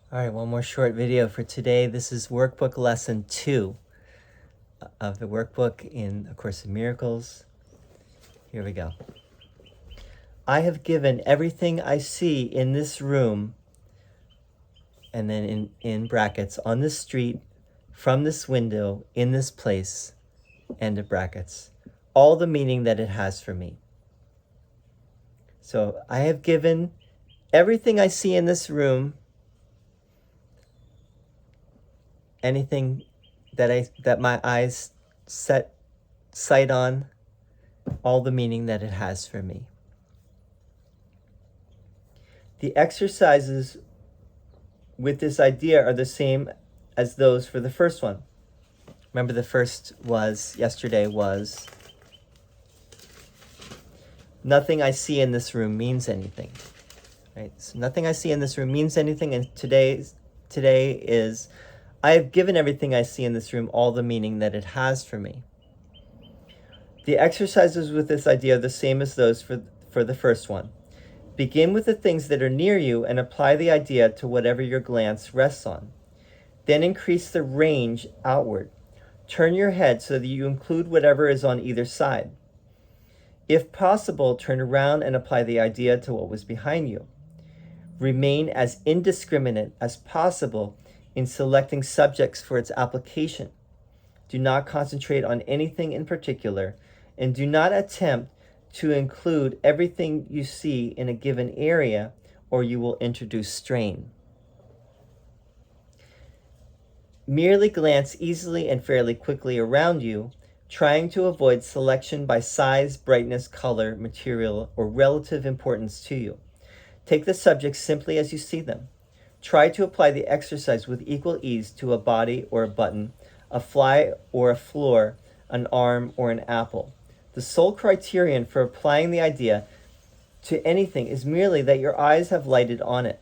All right, one more short video for today. This is Workbook Lesson 2 of the workbook in A Course in Miracles. Here we go. I have given everything I see in this room, and then in brackets, on this street, from this window, in this place, end of brackets, all the meaning that it has for me. So I have given everything I see in this room, anything that my eyes set sight on, all the meaning that it has for me. The exercises with this idea are the same as those for the first one. Remember, the first yesterday was nothing I see in this room means anything. Right? So nothing I see in this room means anything, and today is I have given everything I see in this room all the meaning that it has for me. The exercises with this idea are the same as those for the first one. Begin with the things that are near you and apply the idea to whatever your glance rests on. Then increase the range outward. Turn your head so that you include whatever is on either side. If possible, turn around and apply the idea to what was behind you. Remain as indiscriminate as possible in selecting subjects for its application. Do not concentrate on anything in particular, and do not attempt to include everything you see in a given area, or you will introduce strain. Merely glance easily and fairly quickly around you, trying to avoid selection by size, brightness, color, material, or relative importance to you. Take the subjects simply as you see them. Try to apply the exercise with equal ease to a body or a button, a fly or a floor, an arm or an apple. The sole criterion for applying the idea to anything is merely that your eyes have lighted on it.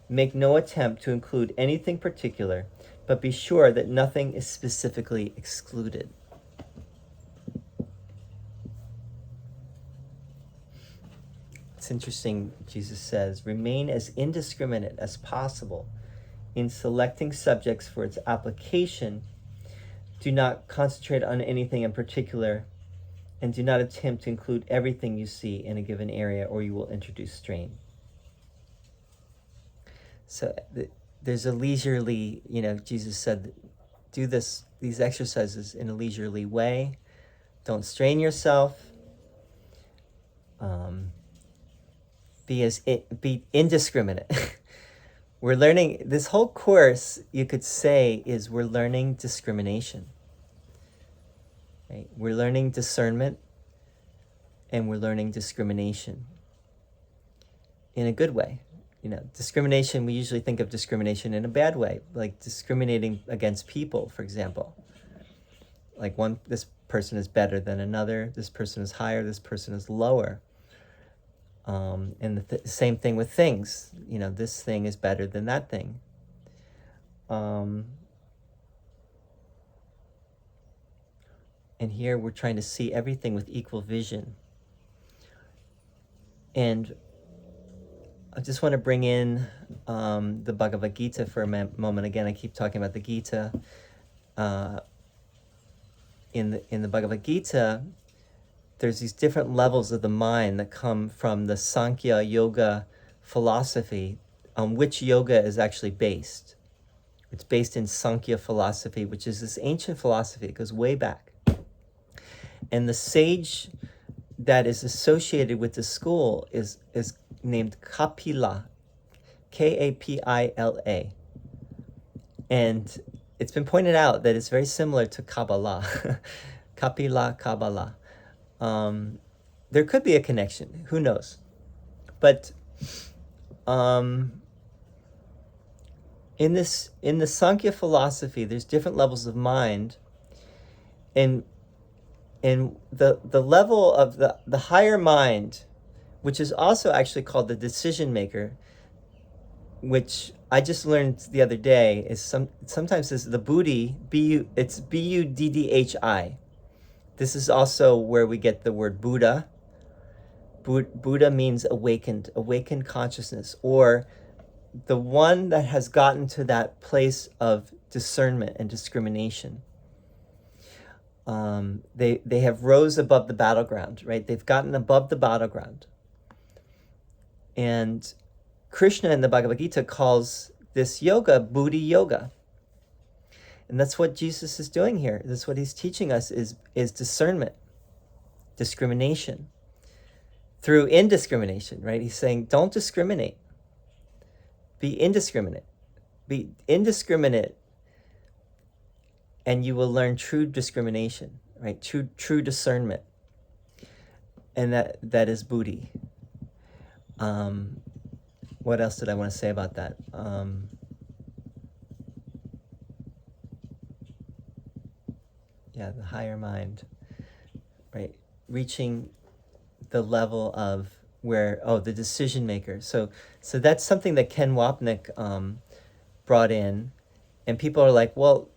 Make no attempt to include anything particular, but be sure that nothing is specifically excluded. It's interesting, Jesus says, remain as indiscriminate as possible in selecting subjects for its application. Do not concentrate on anything in particular, and do not attempt to include everything you see in a given area, or you will introduce strain. So there's a leisurely, Jesus said, do these exercises in a leisurely way. Don't strain yourself. Be indiscriminate. We're learning, this whole course, you could say, is we're learning discrimination. Right? We're learning discernment, and we're learning discrimination in a good way. Discrimination, we usually think of discrimination in a bad way, like discriminating against people, for example. Like this person is better than another, this person is higher, this person is lower. And the same thing with things. This thing is better than that thing. And here we're trying to see everything with equal vision. And I just want to bring in the Bhagavad Gita for a moment. Again, I keep talking about the Gita. In the Bhagavad Gita, there's these different levels of the mind that come from the Sankhya Yoga philosophy, on which yoga is actually based. It's based in Sankhya philosophy, which is this ancient philosophy. It goes way back. And the sage that is associated with the school is named Kapila, Kapila. And it's been pointed out that it's very similar to Kabbalah, Kapila, Kabbalah. There could be a connection, who knows? But in the Sankhya philosophy, there's different levels of mind, and the level of the higher mind, which is also actually called the decision maker, which I just learned the other day, is sometimes is the buddhi, it's Buddhi. This is also where we get the word Buddha. Buddha means awakened consciousness, or the one that has gotten to that place of discernment and discrimination, they have rose above the battleground, right? They've gotten above the battleground. And Krishna in the Bhagavad Gita calls this yoga buddhi yoga. And that's what Jesus is doing here. That's what he's teaching us is discernment, discrimination, through indiscrimination, right? He's saying, don't discriminate. Be indiscriminate. Be indiscriminate, and you will learn true discrimination, right? True discernment. And that is buddhi. What else did I want to say about that? Yeah, the higher mind, right? Reaching the level of where, the decision maker. So that's something that Ken Wapnick brought in, and people are like, well,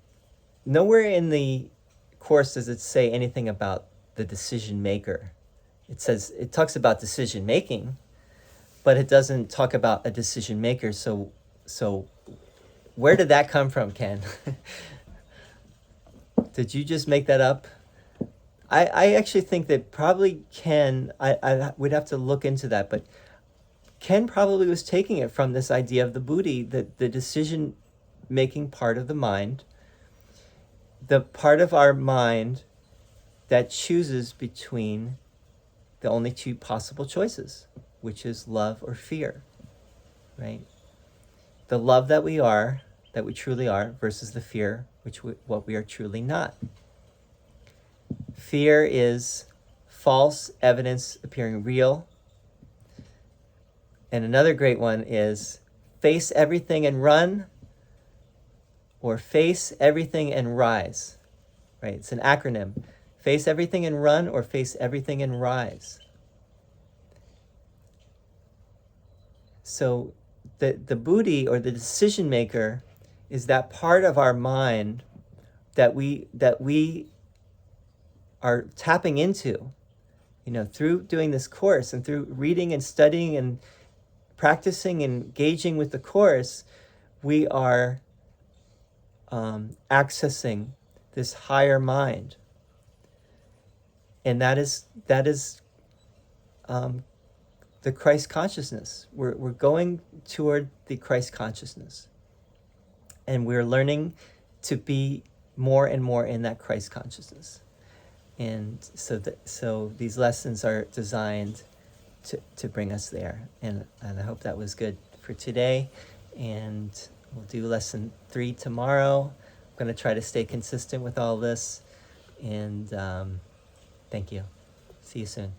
nowhere in the course does it say anything about the decision maker. It talks about decision making, but it doesn't talk about a decision maker. So where did that come from, Ken? Did you just make that up? I actually think that probably Ken, I would have to look into that, but Ken probably was taking it from this idea of the buddhi, the decision-making part of the mind, the part of our mind that chooses between the only two possible choices, which is love or fear, right? The love that we truly are, versus the fear, what we are truly not. Fear is false evidence appearing real. And another great one is face everything and run, or face everything and rise, right? It's an acronym. Face everything and run, or face everything and rise. So the buddhi, or the decision maker, is that part of our mind that we are tapping into, through doing this course and through reading and studying and practicing and engaging with the course. We are accessing this higher mind, and that is the Christ consciousness. We're going toward the Christ consciousness, and we're learning to be more and more in that Christ consciousness. And so these lessons are designed to bring us there. And I hope that was good for today. And we'll do lesson 3 tomorrow. I'm going to try to stay consistent with all this. And thank you. See you soon.